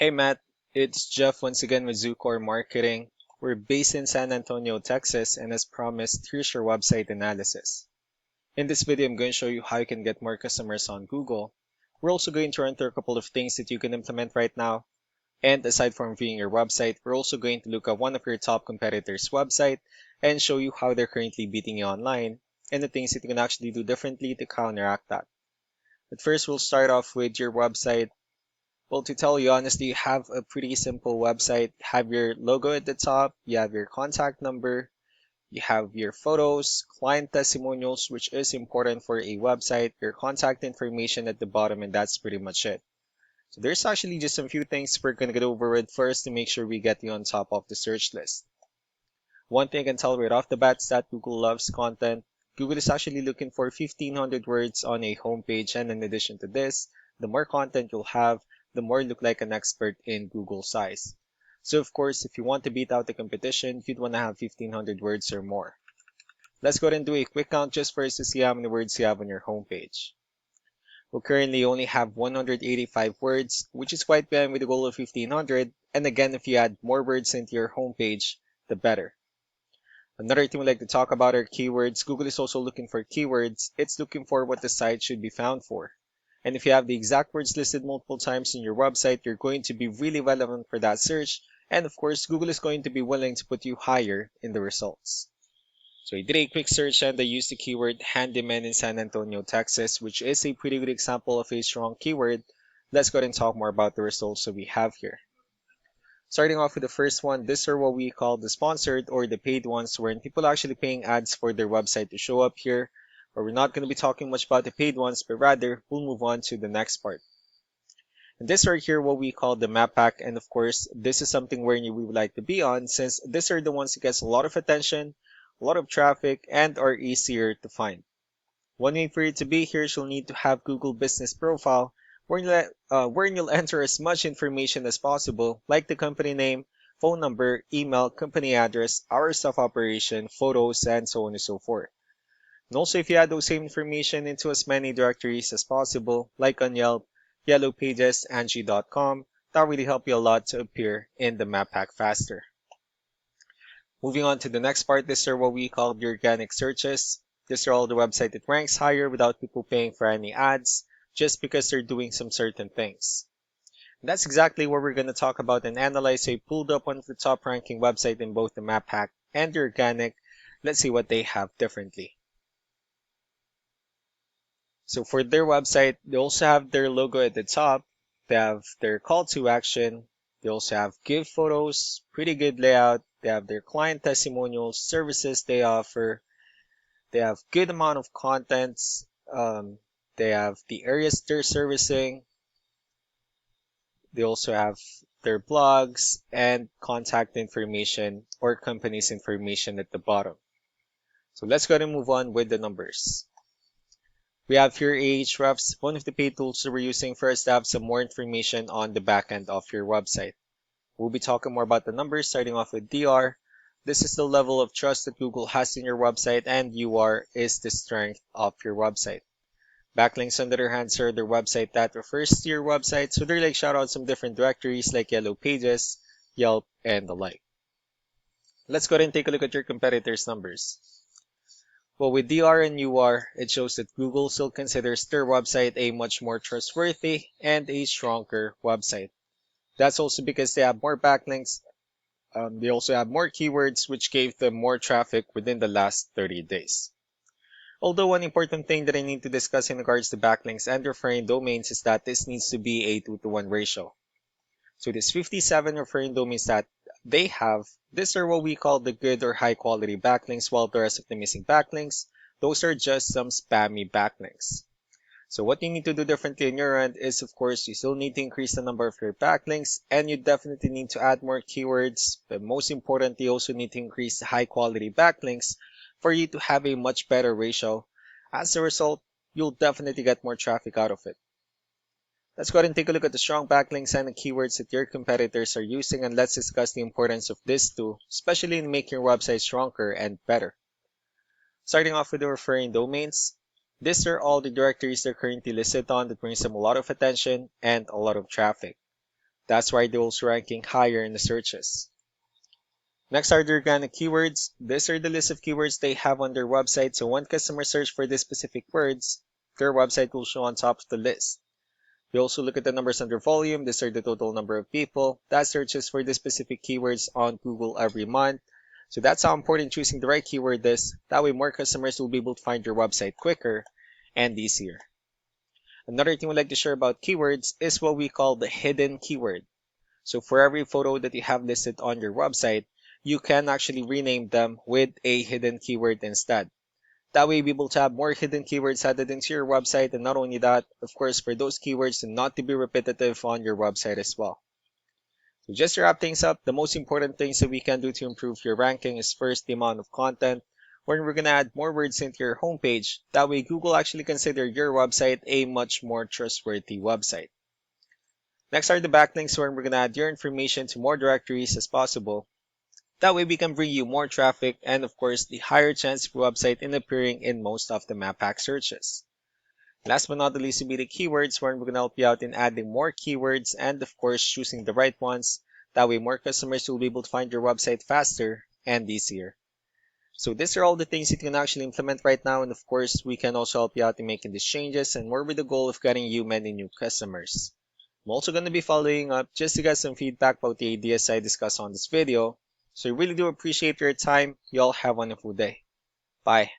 Hey Matt, it's Jeff once again with Zucore Marketing. We're based in San Antonio, Texas, and as promised, here's your website analysis. In this video, I'm going to show you how you can get more customers on Google. We're also going to run through a couple of things that you can implement right now. And aside from viewing your website, we're also going to look at one of your top competitors' website and show you how they're currently beating you online and the things that you can actually do differently to counteract that. But first, we'll start off with your website. Well, to tell you honestly, you have a pretty simple website. Have your logo at the top, you have your contact number, you have your photos, client testimonials, which is important for a website, your contact information at the bottom, and that's pretty much it. So there's actually just a few things we're going to get over with first to make sure we get you on top of the search list. One thing I can tell right off the bat is that Google loves content. Google is actually looking for 1,500 words on a homepage, and in addition to this, the more content you'll have, the more you look like an expert in Google size. So of course, if you want to beat out the competition, you'd want to have 1,500 words or more. Let's go ahead and do a quick count just for us to see how many words you have on your homepage. We currently only have 185 words, which is quite behind with the goal of 1,500. And again, if you add more words into your homepage, the better. Another thing we like to talk about are keywords. Google is also looking for keywords. It's looking for what the site should be found for. And if you have the exact words listed multiple times in your website, you're going to be really relevant for that search. And of course, Google is going to be willing to put you higher in the results. So I did a quick search and I used the keyword Handyman in San Antonio, Texas, which is a pretty good example of a strong keyword. Let's go ahead and talk more about the results that we have here. Starting off with the first one, these are what we call the sponsored or the paid ones, wherein people are actually paying ads for their website to show up here. But we're not going to be talking much about the paid ones, but rather we'll move on to the next part. And this right here, what we call the map pack. And of course, this is something where we would like to be on, since these are the ones that gets a lot of attention, a lot of traffic, and are easier to find. One way for you to be here is you'll need to have Google Business Profile, where you'll enter as much information as possible, like the company name, phone number, email, company address, hours of operation, photos, and so on and so forth. And also, if you add those same information into as many directories as possible, like on Yelp, Yellow Pages, Angie.com, that really help you a lot to appear in the map pack faster. Moving on to the next part, these are what we call the organic searches. These are all the website that ranks higher without people paying for any ads, just because they're doing some certain things. And that's exactly what we're going to talk about and analyze. I pulled up one of the top ranking websites in both the map pack and the organic. Let's see what they have differently. So for their website, they also have their logo at the top. They have their call to action. They also have give photos, pretty good layout. They have their client testimonials, services they offer. They have good amount of contents. They have the areas they're servicing. They also have their blogs and contact information or company's information at the bottom. So let's go ahead and move on with the numbers. We have here Ahrefs, one of the paid tools that we're using for us to have some more information on the back end of your website. We'll be talking more about the numbers, starting off with DR. This is the level of trust that Google has in your website, and UR is the strength of your website. Backlinks, on the other hand, are their website that refers to your website, so they're like shout out some different directories like Yellow Pages, Yelp, and the like. Let's go ahead and take a look at your competitors' numbers. Well, with DR and UR, it shows that Google still considers their website a much more trustworthy and a stronger website. That's also because they have more backlinks. They also have more keywords, which gave them more traffic within the last 30 days. Although one important thing that I need to discuss in regards to backlinks and referring domains is that this needs to be a 2-to-1 ratio. So this 57 referring domains that they have, these are what we call the good or high quality backlinks, while the rest of the missing backlinks, those are just some spammy backlinks. So what you need to do differently on your end is, of course, you still need to increase the number of your backlinks, and you definitely need to add more keywords, but most importantly, you also need to increase the high quality backlinks for you to have a much better ratio. As a result, you'll definitely get more traffic out of it. Let's go ahead and take a look at the strong backlinks and the keywords that your competitors are using, and let's discuss the importance of this too, especially in making your website stronger and better. Starting off with the referring domains, these are all the directories they're currently listed on that brings them a lot of attention and a lot of traffic. That's why they're also ranking higher in the searches. Next are the organic keywords. These are the list of keywords they have on their website, so when customers search for these specific words, their website will show on top of the list. We also look at the numbers under volume. These are the total number of people that searches for the specific keywords on Google every month. So that's how important choosing the right keyword is. That way more customers will be able to find your website quicker and easier. Another thing we'd like to share about keywords is what we call the hidden keyword. So for every photo that you have listed on your website, you can actually rename them with a hidden keyword instead. That way, you'll be able to have more hidden keywords added into your website, and not only that, of course, for those keywords not to be repetitive on your website as well. So just to wrap things up, the most important things that we can do to improve your ranking is first the amount of content, where we're going to add more words into your homepage. That way, Google actually consider your website a much more trustworthy website. Next are the backlinks, where we're going to add your information to more directories as possible. That way we can bring you more traffic and of course the higher chance of your website in appearing in most of the map hack searches. Last but not the least will be the keywords, where we're going to help you out in adding more keywords and of course choosing the right ones. That way more customers will be able to find your website faster and easier. So these are all the things you can actually implement right now, and of course we can also help you out in making these changes and more with the goal of getting you many new customers. I'm also going to be following up just to get some feedback about the ideas I discussed on this video. So I really do appreciate your time. You all have a wonderful day. Bye.